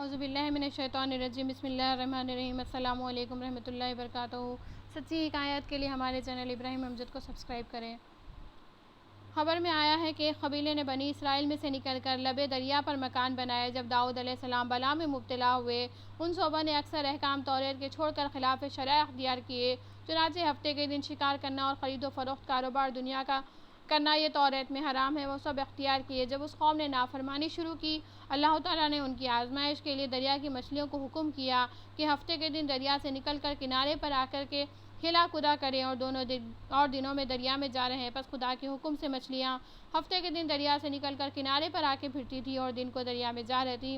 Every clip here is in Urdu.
اعوذ باللہ من الشیطان الرجیم بسم اللہ الرحمن الرحیم السلام علیکم رحمۃ اللہ وبرکاتہ۔ سچی حکایت کے لیے ہمارے چینل ابراہیم امجد کو سبسکرائب کریں۔ خبر میں آیا ہے کہ ایک قبیلے نے بنی اسرائیل میں سے نکل کر لبے دریا پر مکان بنایا۔ جب داؤد علیہ السلام بلا میں مبتلا ہوئے، ان صوبہ نے اکثر احکام توریت کے چھوڑ کر خلاف شرع اختیار کیے۔ چنانچہ ہفتے کے دن شکار کرنا اور خرید و فروخت کاروبار دنیا کا کرنا یہ توریت میں حرام ہے، وہ سب اختیار کیے۔ جب اس قوم نے نافرمانی شروع کی، اللہ تعالیٰ نے ان کی آزمائش کے لیے دریا کی مچھلیوں کو حکم کیا کہ ہفتے کے دن دریا سے نکل کر کنارے پر آ کر کے ہلا کدا کریں، اور دنوں میں دریا میں جا رہے۔ پس خدا کے حکم سے مچھلیاں ہفتے کے دن دریا سے نکل کر کنارے پر آ کے پھرتی تھی اور دن کو دریا میں جا رہتی۔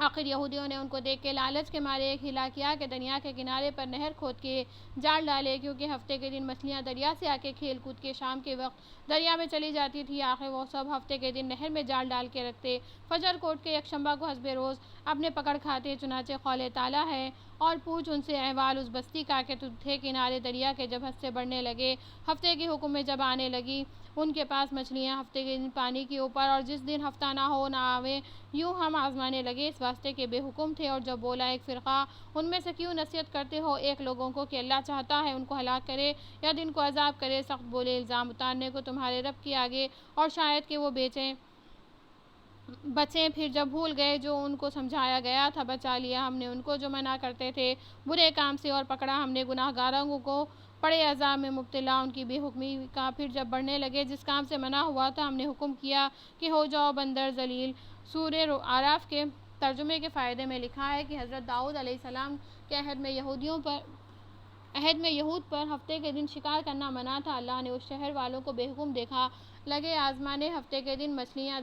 آخر یہودیوں نے ان کو دیکھ کے لالچ کے مارے ایک ہلا کیا کہ دریا کے کنارے پر نہر کھود کے جال ڈالے، کیونکہ ہفتے کے دن مچھلیاں دریا سے آ کے کھیل کود کے شام کے وقت دریا میں چلی جاتی تھی۔ آخر وہ سب ہفتے کے دن نہر میں جال ڈال کے رکھتے، فجر کو اٹھ کے یکشنبہ کو حسب روز اپنے پکڑ کھاتے۔ چنانچہ قول تعالیٰ ہے، اور پوچھ ان سے احوال اس بستی کا کہ تھے کنارے دریا کے، جب حد سے بڑھنے لگے، ہفتے کے حکم میں جب آنے لگی ان کے پاس مچھلیاں ہفتے کے دن پانی کے اوپر، اور جس دن ہفتہ نہ ہو نہ آوے یوں ہم آزمانے لگے، اس واسطے کے بے حکم تھے۔ اور جب بولا ایک فرقہ ان میں سے، کیوں نصیحت کرتے ہو ایک لوگوں کو کہ اللہ چاہتا ہے ان کو ہلاک کرے یا دن کو عذاب کرے، سخت بولے الزام اتارنے کو تمہارے رب کے آگے، اور شاید کہ وہ بچیں۔ پھر جب بھول گئے جو ان کو سمجھایا گیا تھا، بچا لیا ہم نے ان کو جو منع کرتے تھے برے کام سے، اور پکڑا ہم نے گناہ گاروں کو پڑے عذاب میں مبتلا ان کی بے حکمی کا۔ پھر جب بڑھنے لگے جس کام سے منع ہوا تھا، ہم نے حکم کیا کہ ہو جاؤ بندر ذلیل۔ سورہ اعراف کے ترجمے کے فائدے میں لکھا ہے کہ حضرت داؤد علیہ السلام کے عہد میں یہود پر ہفتے کے دن شکار کرنا منع تھا۔ اللہ نے اس شہر والوں کو بے حکم دیکھا، لگے آزمانے، ہفتے کے دن مچھلیاں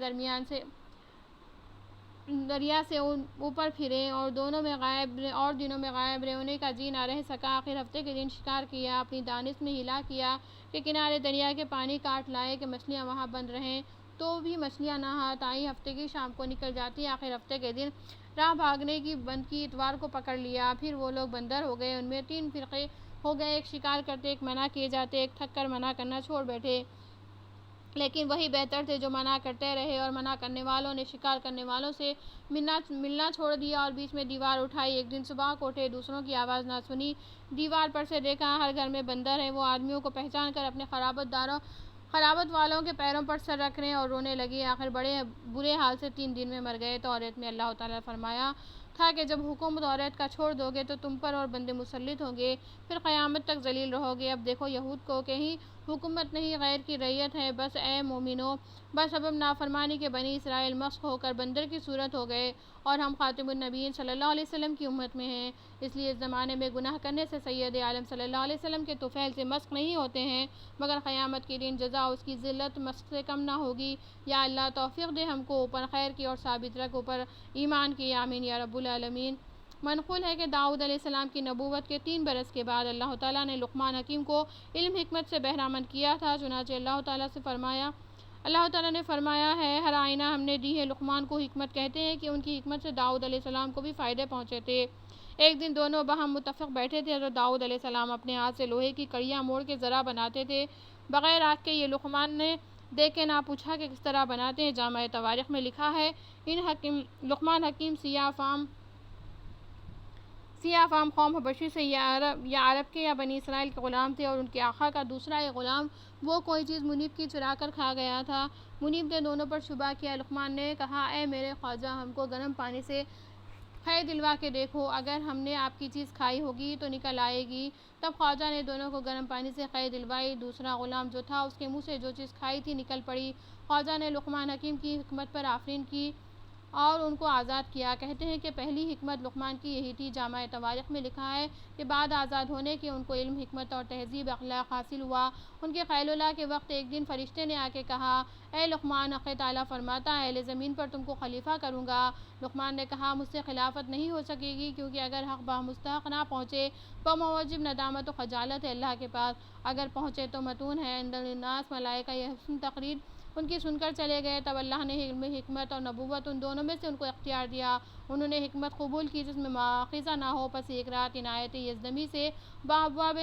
دریا سے اوپر پھریں اور دنوں میں غائب رہے، انہیں کا جی نہ رہ سکا۔ آخر ہفتے کے دن شکار کیا، اپنی دانش میں ہلا کیا کہ کنارے دریا کے پانی کاٹ لائے کہ مچھلیاں وہاں بند رہیں، تو بھی مچھلیاں نہ ہاتھ آئیں۔ ہفتے کی شام کو نکل جاتی، آخر ہفتے کے دن راہ بھاگنے کی بند کی، اتوار کو پکڑ لیا۔ پھر وہ لوگ بندر ہو گئے، ان میں 3 فرقے ہو گئے، ایک شکار کرتے، ایک منع کیے جاتے، ایک تھک کر منع کرنا چھوڑ بیٹھے، لیکن وہی بہتر تھے جو منع کرتے رہے۔ اور منع کرنے والوں نے شکار کرنے والوں سے ملنا چھوڑ دیا اور بیچ میں دیوار اٹھائی۔ ایک دن صبح کو اٹھے، دوسروں کی آواز نہ سنی، دیوار پر سے دیکھا ہر گھر میں بندر ہیں۔ وہ آدمیوں کو پہچان کر اپنے خرابت والوں کے پیروں پر سر رکھنے اور رونے لگے، آخر بڑے برے حال سے 3 دن میں مر گئے۔ توریت میں اللہ تعالیٰ نے فرمایا تھا کہ جب حکم توریت کا چھوڑ دو گے تو تم پر اور بندے مسلط ہوں گے، پھر قیامت تک ذلیل رہو گے۔ اب دیکھو یہود کو کہیں حکومت نہیں، غیر کی رعیت ہے۔ بس اے مومنو، بسبب نافرمانی کے بنی اسرائیل مسخ ہو کر بندر کی صورت ہو گئے، اور ہم خاتم النبیین صلی اللہ علیہ وسلم کی امت میں ہیں، اس لیے اس زمانے میں گناہ کرنے سے سید عالم صلی اللہ علیہ وسلم کے طفیل سے مسخ نہیں ہوتے ہیں، مگر قیامت کے دن جزا اس کی ذلت مسخ سے کم نہ ہوگی۔ یا اللہ توفیق دے ہم کو اوپر خیر کی اور ثابت رکھ اوپر ایمان کی، آمین یا رب العالمین۔ منقول ہے کہ داؤد علیہ السلام کی نبوت کے 3 برس کے بعد اللہ تعالیٰ نے لقمان حکیم کو علم حکمت سے بہرامند کیا تھا۔ چنانچہ اللہ تعالیٰ نے فرمایا ہے، ہر آئینہ ہم نے دی ہے لقمان کو حکمت۔ کہتے ہیں کہ ان کی حکمت سے داؤد علیہ السلام کو بھی فائدے پہنچے تھے۔ ایک دن دونوں باہم متفق بیٹھے تھے، حضرت داؤد علیہ السلام اپنے ہاتھ سے لوہے کی کڑیاں موڑ کے ذرا بناتے تھے بغیر آگ کے، یہ لقمان نے دیکھ کے نہ پوچھا کہ کس طرح بناتے ہیں۔ جامع تواریخ میں لکھا ہے، لقمان حکیم سیاہ فام قوم حبشی سے یا عرب کے یا بنی اسرائیل کے غلام تھے، اور ان کے آقا کا دوسرا ایک غلام وہ کوئی چیز منیب کی چرا کر کھا گیا تھا۔ منیب نے دونوں پر شبہ کیا۔ لقمان نے کہا، اے میرے خواجہ، ہم کو گرم پانی سے قے دلوا کے دیکھو، اگر ہم نے آپ کی چیز کھائی ہوگی تو نکل آئے گی۔ تب خواجہ نے دونوں کو گرم پانی سے قے دلوائی، دوسرا غلام جو تھا اس کے منہ سے جو چیز کھائی تھی نکل پڑی۔ خواجہ نے لقمان حکیم کی حکمت پر آفرین کی اور ان کو آزاد کیا۔ کہتے ہیں کہ پہلی حکمت لقمان کی یہی تھی۔ جامع تواریخ میں لکھا ہے کہ بعد آزاد ہونے کے ان کو علم، حکمت اور تہذیب اخلاق حاصل ہوا۔ ان کے قیلولہ کے وقت ایک دن فرشتے نے آ کے کہا، اے لقمان، حق تعالیٰ فرماتا ہے اہل زمین پر تم کو خلیفہ کروں گا۔ لقمان نے کہا، مجھ سے خلافت نہیں ہو سکے گی، کیونکہ اگر حق بمستحق نہ پہنچے بموجب ندامت و خجالت ہے اللہ کے پاس، اگر پہنچے تو متون ہے عند الناس۔ ملائکہ یہ حسن تقریر ان کی سن کر چلے گئے۔ تب اللہ نے علم، حکمت اور نبوت ان دونوں میں سے ان کو اختیار دیا۔ انہوں نے حکمت قبول کی جس میں مواخذہ نہ ہو، پس ایک رات ان آیت یزدمی سے بابواب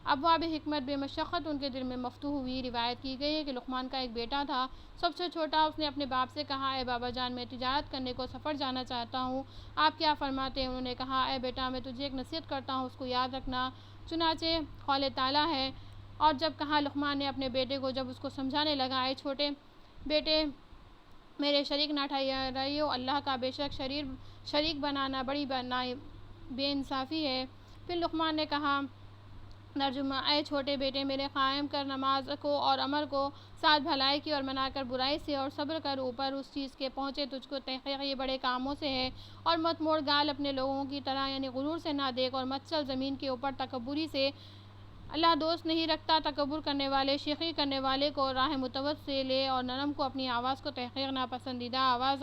ابواب حکمت بے مشقت ان کے دل میں مفتوح ہوئی۔ روایت کی گئی ہے کہ لقمان کا ایک بیٹا تھا، سب سے چھوٹا۔ اس نے اپنے باپ سے کہا، اے بابا جان، میں تجارت کرنے کو سفر جانا چاہتا ہوں، آپ کیا فرماتے ہیں؟ انہوں نے کہا، اے بیٹا، میں تجھے ایک نصیحت کرتا ہوں، اس کو یاد رکھنا، چنانچہ قول تعالیٰ ہے۔ اور جب کہا لقمان نے اپنے بیٹے کو، جب اس کو سمجھانے لگا، اے چھوٹے بیٹے، میرے شریک نہ ٹھہریو، اللہ کا بے شک شریک بنانا بڑی بے انصافی ہے۔ پھر لقمان نے کہا، ترجمہ، اے چھوٹے بیٹے میرے، قائم کر نماز کو اور امر کو ساتھ بھلائی کی اور منع کر برائی سے، اور صبر کر اوپر اس چیز کے پہنچے تجھ کو، تحقیق یہ بڑے کاموں سے ہے۔ اور مت موڑ گال اپنے لوگوں کی طرح، یعنی غرور سے نہ دیکھ، اور مت چل زمین کے اوپر تکبری سے۔ اللہ دوست نہیں رکھتا تکبر کرنے والے، شیخی کرنے والے کو راہ متوسط سے لے، اور نرم کو اپنی آواز کو تحقیق ناپسندیدہ آواز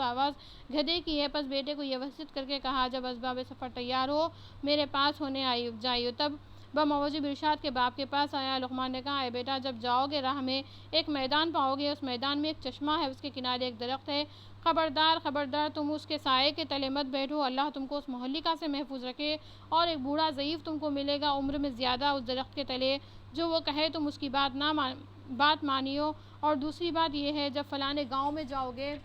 گدھے کی ہے۔ پس بیٹے کو یہ وصیت کر کے کہا، جب اسباب سفر تیار ہو میرے پاس ہونے جائیو۔ تب بموجب ارشاد کے باپ کے پاس آیا۔ لقمان نے کہا، اے بیٹا، جب جاؤ گے راہ میں ایک میدان پاؤ گے، اس میدان میں ایک چشمہ ہے، اس کے کنارے ایک درخت ہے، خبردار تم اس کے سائے کے تلے مت بیٹھو، اللہ تم کو اس مہلکہ سے محفوظ رکھے۔ اور ایک بوڑھا ضعیف تم کو ملے گا عمر میں زیادہ اس درخت کے تلے، جو وہ کہے تم اس کی بات مانیو۔ اور دوسری بات یہ ہے، جب فلانے گاؤں میں جاؤ گے،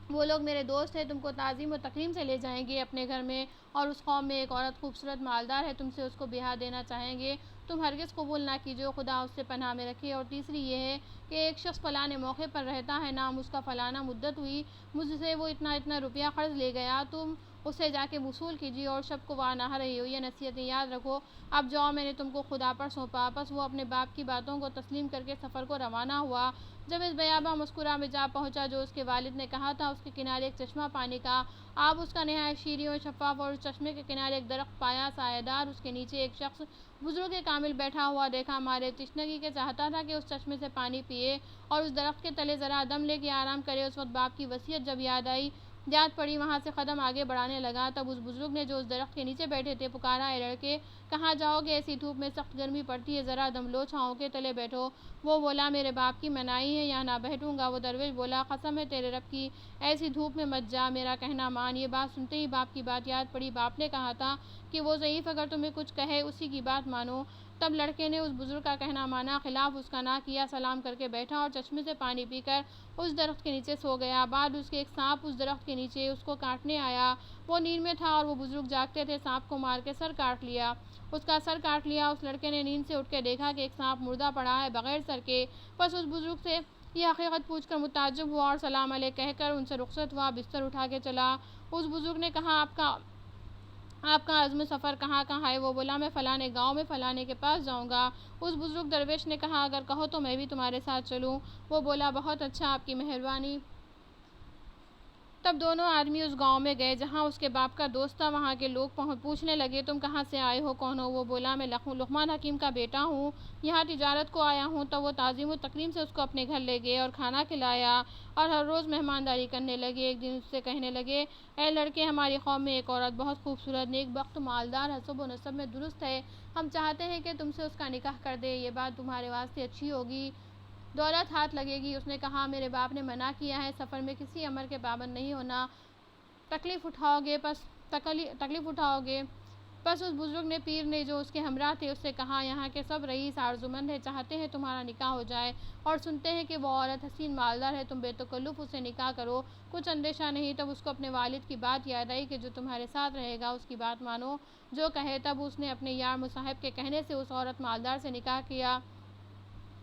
وہ لوگ میرے دوست ہیں، تم کو تعظیم و تکریم سے لے جائیں گے اپنے گھر میں، اور اس قوم میں ایک عورت خوبصورت مالدار ہے، تم سے اس کو بیاہ دینا چاہیں گے، تم ہرگز قبول نہ کیجو، خدا اس سے پناہ میں رکھے۔ اور تیسری یہ ہے کہ ایک شخص فلانے موقع پر رہتا ہے، نام اس کا فلانا، مدت ہوئی، مجھ سے وہ اتنا روپیہ قرض لے گیا، تم اسے جا کے وصول کیجیے، اور شب کو وہاں نہ رہی ہو۔ یہ نصیحتیں یاد رکھو، اب جاؤ، میں نے تم کو خدا پر سونپا۔ پس وہ اپنے باپ کی باتوں کو تسلیم کر کے سفر کو روانہ ہوا۔ جب اس بیاباں مسکرا میں جا پہنچا جو اس کے والد نے کہا تھا، اس کے کنارے ایک چشمہ پانی کا، آب اس کا نہایت شیریں اور شفاف، اور اس چشمے کے کنارے ایک درخت پایا سایہ دار، اس کے نیچے ایک شخص بزرگ کامل بیٹھا ہوا دیکھا، مارے تشنگی کے چاہتا تھا کہ اس چشمے سے پانی پیے اور اس درخت کے تلے ذرا دم لے کے آرام کرے۔ اس وقت باپ کی وصیت جب یاد پڑی، وہاں سے قدم آگے بڑھانے لگا، تب اس بزرگ نے جو اس درخت کے نیچے بیٹھے تھے پکارا، اے لڑکے، کہاں جاؤ گے؟ ایسی دھوپ میں سخت گرمی پڑتی ہے، ذرا دم لو، چھاؤں کے تلے بیٹھو۔ وہ بولا، میرے باپ کی منائی ہے، یہاں نہ بیٹھوں گا۔ وہ درویش بولا، قسم ہے تیرے رب کی، ایسی دھوپ میں مت جا، میرا کہنا مان۔ یہ بات سنتے ہی باپ کی بات یاد پڑی، باپ نے کہا تھا کہ وہ ضعیف اگر تمہیں کچھ کہے اسی کی بات مانو۔ تب لڑکے نے اس بزرگ کا کہنا مانا، خلاف اس کا نہ کیا، سلام کر کے بیٹھا اور چشمے سے پانی پی کر اس درخت کے نیچے سو گیا۔ بعد اس کے ایک سانپ اس درخت کے نیچے اس کو کاٹنے آیا، وہ نیند میں تھا اور وہ بزرگ جاگتے تھے، سانپ کو مار کے سر کاٹ لیا، اس کا سر کاٹ لیا۔ اس لڑکے نے نیند سے اٹھ کے دیکھا کہ ایک سانپ مردہ پڑا ہے بغیر سر کے، پس اس بزرگ سے یہ حقیقت پوچھ کر متعجب ہوا اور سلام علیک کہہ کر ان سے رخصت ہوا، بستر اٹھا کے چلا۔ اس بزرگ نے کہا، آپ کا عزم سفر کہاں ہے؟ وہ بولا، میں فلانے گاؤں میں فلانے کے پاس جاؤں گا۔ اس بزرگ درویش نے کہا، اگر کہو تو میں بھی تمہارے ساتھ چلوں۔ وہ بولا، بہت اچھا، آپ کی مہربانی۔ تب دونوں آدمی اس گاؤں میں گئے جہاں اس کے باپ کا دوست تھا۔ وہاں کے لوگ پوچھنے لگے، تم کہاں سے آئے ہو، کون ہو؟ وہ بولا، میں لقمان حکیم کا بیٹا ہوں، یہاں تجارت کو آیا ہوں۔ تب وہ تعظیم و تکریم سے اس کو اپنے گھر لے گئے اور کھانا کھلایا اور ہر روز مہمانداری کرنے لگے۔ ایک دن اس سے کہنے لگے، اے لڑکے، ہماری قوم میں ایک عورت بہت خوبصورت، نیک بخت، مالدار، حسب و نسب میں درست ہے، ہم چاہتے ہیں کہ تم سے اس کا نکاح کر دے، یہ بات تمہارے واسطے اچھی ہوگی، دولت ہاتھ لگے گی۔ اس نے کہا، میرے باپ نے منع کیا ہے، سفر میں کسی امر کے پابند نہیں ہونا، تکلیف اٹھاؤ گے۔ پس اس بزرگ نے پیر نے جو اس کے ہمراہ تھے اس سے کہا، یہاں کے سب رئیس آرزومند ہیں، چاہتے ہیں تمہارا نکاح ہو جائے، اور سنتے ہیں کہ وہ عورت حسین مالدار ہے، تم بے تکلف اسے نکاح کرو، کچھ اندیشہ نہیں۔ تب اس کو اپنے والد کی بات یاد آئی کہ جو تمہارے ساتھ رہے گا اس کی بات مانو، جو کہے۔ تب اس نے اپنے یار مصاحب کے کہنے سے اس عورت مالدار سے نکاح کیا۔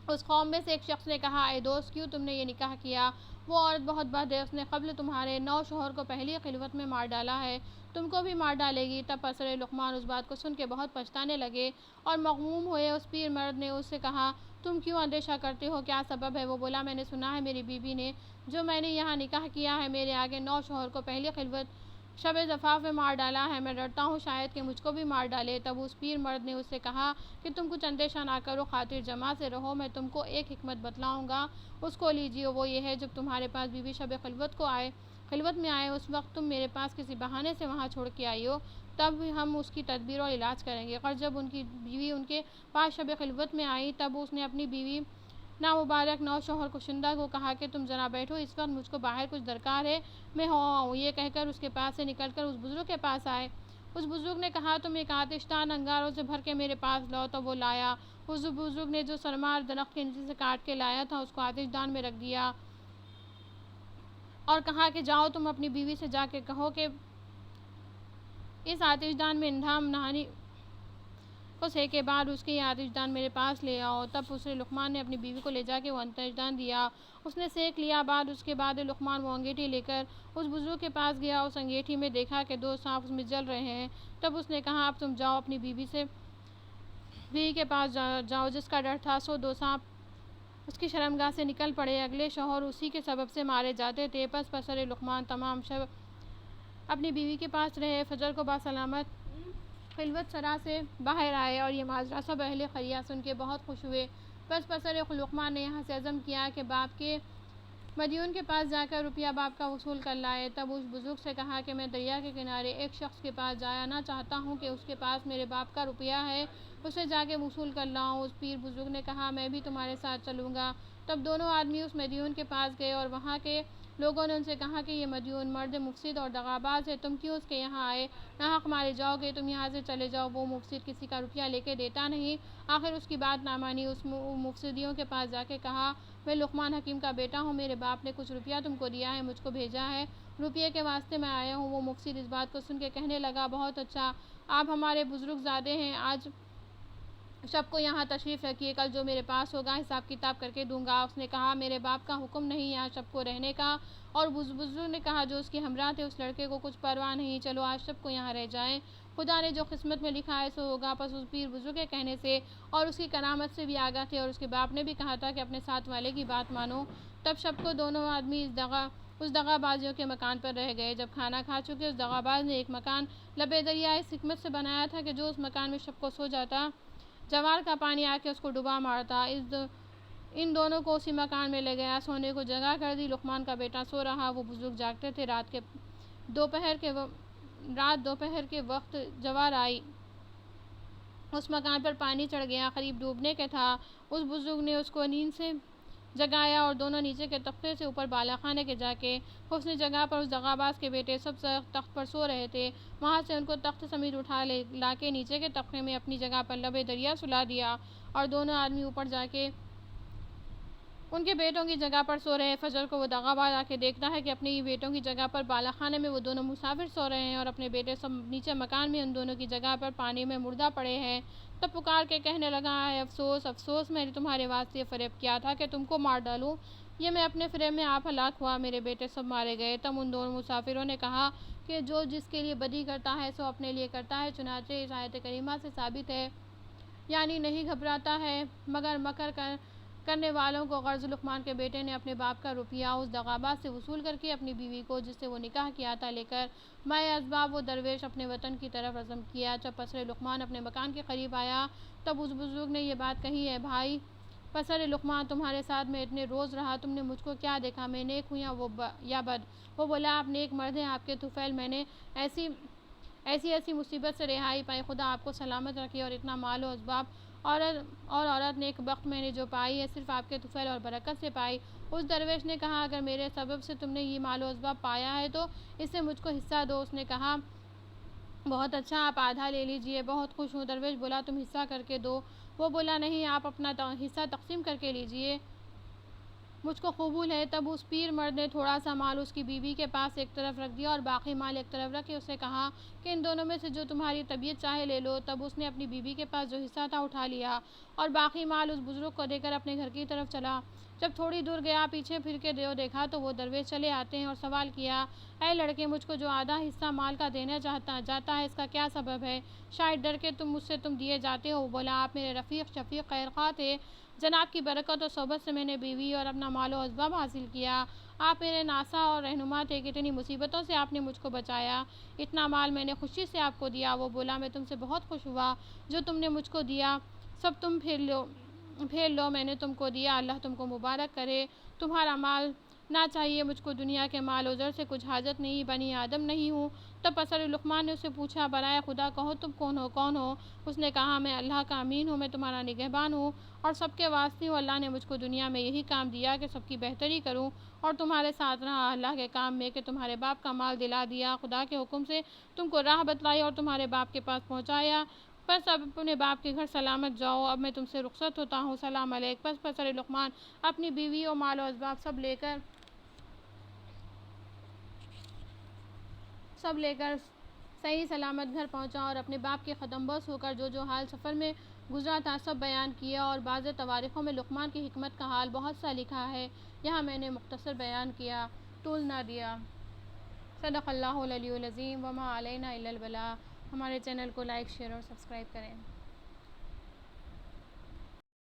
اس قوم میں سے ایک شخص نے کہا، اے دوست، کیوں تم نے یہ نکاح کیا؟ وہ عورت بہت بد ہے، اس نے قبل تمہارے 9 شوہر کو پہلی خلوت میں مار ڈالا ہے، تم کو بھی مار ڈالے گی۔ تب پسر لقمان اس بات کو سن کے بہت پچھتانے لگے اور مغموم ہوئے۔ اس پیر مرد نے اس سے کہا، تم کیوں اندیشہ کرتے ہو، کیا سبب ہے؟ وہ بولا، میں نے سنا ہے میری بیوی نے جو میں نے یہاں نکاح کیا ہے، میرے آگے 9 شوہر کو پہلی خلوت شب زفاف میں مار ڈالا ہے، میں ڈرتا ہوں شاید کہ مجھ کو بھی مار ڈالے۔ تب اس پیر مرد نے اس سے کہا کہ تم کچھ اندیشہ نہ کرو، خاطر جماع سے رہو، میں تم کو ایک حکمت بتلاؤں گا، اس کو لیجیے۔ وہ یہ ہے، جب تمہارے پاس بیوی شب خلوت میں آئے، اس وقت تم میرے پاس کسی بہانے سے وہاں چھوڑ کے آئی ہو، تب ہم اس کی تدبیر اور علاج کریں گے۔ اور جب ان کی بیوی ان کے پاس شب خلوت میں آئی، تب اس نے اپنی بیوی نامبارک 9 شوہر کشندہ کو کہا کہ تم ذرا بیٹھو، اس وقت مجھ کو باہر کچھ درکار ہے، میں ہو آؤں۔ یہ کہہ کر اس کے پاس سے نکل کر اس بزرگ کے پاس آئے۔ اس بزرگ نے کہا تم ایک آتش دان انگاروں سے بھر کے میرے پاس لاؤ۔ تب وہ لایا۔ اس بزرگ نے جو سرمار درخت کے نیچے سے کاٹ کے لایا تھا اس کو آتش دان میں رکھ دیا اور کہا کہ جاؤ تم اپنی بیوی سے جا کے کہو کہ اس آتش دان میں اندھام نہانی کو سیک کے بعد اس کے یہ آتش دان میرے پاس لے آؤ۔ تب اسے لقمان نے اپنی بیوی کو لے جا کے وہ آتش دان دیا۔ اس نے سیک لیا۔ اس کے بعد لقمان وہ انگیٹھی لے کر اس بزرگ کے پاس گیا۔ اس انگیٹھی میں دیکھا کہ 2 سانپ اس میں جل رہے ہیں۔ تب اس نے کہا اب تم جاؤ اپنی بیوی کے پاس جاؤ۔ جس کا ڈر تھا سو 2 سانپ اس کی شرمگاہ سے نکل پڑے۔ اگلے شوہر اسی کے سبب سے مارے جاتے تھے۔ پس پسر لقمان تمام شب اپنی بیوی کے پاس رہے۔ فجر کو باسلامت خلوت سرا سے باہر آئے اور یہ ماجرا سب اہل قریہ سن کے بہت خوش ہوئے۔ پس پسر لقمان نے یہاں سے عزم کیا کہ باپ کے مدیون کے پاس جا کر روپیہ باپ کا وصول کر لائے۔ تب اس بزرگ سے کہا کہ میں دریا کے کنارے ایک شخص کے پاس جانا چاہتا ہوں کہ اس کے پاس میرے باپ کا روپیہ ہے، اسے جا کے وصول کر لاؤں۔ اس پیر بزرگ نے کہا میں بھی تمہارے ساتھ چلوں گا۔ تب دونوں آدمی اس مدیون کے پاس گئے اور وہاں کے لوگوں نے ان سے کہا کہ یہ مدیون مرد مفسد اور دغاباز ہے، تم کیوں اس کے یہاں آئے؟ ناحق مارے جاؤ گے، تم یہاں سے چلے جاؤ۔ وہ مفسد کسی کا روپیہ لے کے دیتا نہیں۔ آخر اس کی بات نہ مانی۔ اس مفسدیوں کے پاس جا کے کہا میں لقمان حکیم کا بیٹا ہوں، میرے باپ نے کچھ روپیہ تم کو دیا ہے، مجھ کو بھیجا ہے، روپیے کے واسطے میں آیا ہوں۔ وہ مفسد اس بات کو سن کے کہنے لگا بہت اچھا، آپ ہمارے بزرگ زادے ہیں، آج شب کو یہاں تشریف رکھیے، کل جو میرے پاس ہوگا حساب کتاب کر کے دوں گا۔ اس نے کہا میرے باپ کا حکم نہیں یہاں شب کو رہنے کا، اور بزرگ نے کہا جو اس کے ہمراہ تھے اس لڑکے کو کچھ پرواہ نہیں، چلو آج شب کو یہاں رہ جائیں، خدا نے جو قسمت میں لکھا ہے سو ہوگا۔ پس اس پیر بزرگ کے کہنے سے اور اس کی کرامت سے بھی آگاہ تھے، اور اس کے باپ نے بھی کہا تھا کہ اپنے ساتھ والے کی بات مانو۔ تب شب کو دونوں آدمی اس دغا بازیوں کے مکان پر رہ گئے۔ جب کھانا کھا چکے اس دغا باز نے ایک مکان لبے دریا اس حکمت سے بنایا تھا کہ جو اس مکان میں شب کو سو جاتا جوار کا پانی آ کے اس کو ڈبا مارتا۔ ان دونوں کو اسی مکان میں لے گیا، سونے کو جگہ کر دی۔ لقمان کا بیٹا سو رہا، وہ بزرگ جاگتے تھے۔ رات دوپہر کے وقت جوار آئی، اس مکان پر پانی چڑھ گیا، قریب ڈوبنے کے تھا۔ اس بزرگ نے اس کو نیند سے جگایا اور دونوں نیچے کے طبقے سے اوپر بالا خانے کے جا کے حسن جگہ پر اس دغاباز کے بیٹے سب تخت پر سو رہے تھے، وہاں سے ان کو تخت سمیت اٹھا لا کے نیچے کے طبقے میں اپنی جگہ پر لبے دریا سلا دیا، اور دونوں آدمی اوپر جا کے ان کے بیٹوں کی جگہ پر سو رہے۔ فجر کو وہ دغاباز آ کے دیکھتا ہے کہ اپنے ہی بیٹوں کی جگہ پر بالا خانے میں وہ دونوں مسافر سو رہے ہیں، اور اپنے بیٹے سب نیچے مکان میں ان دونوں کی جگہ پر پانی میں مردہ پڑے ہیں۔ تب پکار کے کہنے لگا اے افسوس افسوس، میں نے تمہارے واسطے فریب کیا تھا کہ تم کو مار ڈالوں، یہ میں اپنے فریب میں آپ ہلاک ہوا، میرے بیٹے سب مارے گئے۔ تب ان دونوں مسافروں نے کہا کہ جو جس کے لیے بدی کرتا ہے سو اپنے لیے کرتا ہے، چنانچہ اس آیت کریمہ سے ثابت ہے، یعنی نہیں گھبراتا ہے مگر مکر کرنے والوں کو۔ غرض لقمان کے بیٹے نے اپنے باپ کا روپیہ اس دغاباز سے وصول کر کے اپنی بیوی کو جس سے وہ نکاح کیا تھا لے کر مائے اسباب وہ درویش اپنے وطن کی طرف عزم کیا۔ جب پسر لقمان اپنے مکان کے قریب آیا تب اس بزرگ نے یہ بات کہی اے بھائی پسر لقمان، تمہارے ساتھ میں اتنے روز رہا، تم نے مجھ کو کیا دیکھا، میں نیک ہوں یا بد؟ وہ بولا آپ نیک مرد ہیں، آپ کے طفیل میں نے ایسی مصیبت سے رہائی پائی، خدا آپ کو سلامت رکھے، اور اتنا مال و اسباب اور عورت نیک بخت میں نے جو پائی ہے صرف آپ کے طفیل اور برکت سے پائی۔ اس درویش نے کہا اگر میرے سبب سے تم نے یہ مال و اسباب پایا ہے تو اس سے مجھ کو حصہ دو۔ اس نے کہا بہت اچھا، آپ آدھا لے لیجئے، بہت خوش ہوں۔ درویش بولا تم حصہ کر کے دو۔ وہ بولا نہیں، آپ اپنا حصہ تقسیم کر کے لیجئے، مجھ کو قبول ہے۔ تب اس پیر مرد نے تھوڑا سا مال اس کی بیوی کے پاس ایک طرف رکھ دیا اور باقی مال ایک طرف رکھ کے اسے کہا کہ ان دونوں میں سے جو تمہاری طبیعت چاہے لے لو۔ تب اس نے اپنی بیوی کے پاس جو حصہ تھا اٹھا لیا اور باقی مال اس بزرگ کو دے کر اپنے گھر کی طرف چلا۔ جب تھوڑی دور گیا پیچھے پھر کے دیکھا تو وہ درویش چلے آتے ہیں اور سوال کیا اے لڑکے، مجھ کو جو آدھا حصہ مال کا دینا جاتا ہے اس کا کیا سبب ہے؟ شاید ڈر کے مجھ سے تم دیے جاتے ہو۔ وہ بولا آپ میرے رفیق شفیق خیرخواہ تھے، جناب کی برکت اور صحبت سے میں نے بیوی اور اپنا مال و اسباب حاصل کیا، آپ میرے ناصح اور رہنما تھے، کتنی مصیبتوں سے آپ نے مجھ کو بچایا، اتنا مال میں نے خوشی سے آپ کو دیا۔ وہ بولا میں تم سے بہت خوش ہوا، جو تم نے مجھ کو دیا سب تم پھیر لو، میں نے تم کو دیا، اللہ تم کو مبارک کرے، تمہارا مال نہ چاہیے مجھ کو دنیا کے مال و زر سے کچھ حاجت نہیں، بنی آدم نہیں ہوں۔ تب پسر لقمان نے اس سے پوچھا برائے خدا کہو تم کون ہو؟ اس نے کہا میں اللہ کا امین ہوں، میں تمہارا نگہبان ہوں اور سب کے واسطے ہوں۔ اللہ نے مجھ کو دنیا میں یہی کام دیا کہ سب کی بہتری کروں اور تمہارے ساتھ رہا اللہ کے کام میں کہ تمہارے باپ کا مال دلا دیا، خدا کے حکم سے تم کو راہ بتلائی اور تمہارے باپ کے پاس پہنچایا۔ بس اب اپنے باپ کے گھر سلامت جاؤ، اب میں تم سے رخصت ہوتا ہوں، سلام علیک۔ بس پسر لقمان اپنی بیوی اور مال و اسباب سب لے کر صحیح سلامت گھر پہنچا اور اپنے باپ کے قدم بوس ہو کر جو حال سفر میں گزرا تھا سب بیان کیا، اور بعض تواریخوں میں لقمان کی حکمت کا حال بہت سا لکھا ہے، یہاں میں نے مختصر بیان کیا، طول نہ دیا۔ صدق اللہ العلی العظیم وما علینا الا البلاغ۔ ہمارے چینل کو لائک، شیئر اور سبسکرائب کریں۔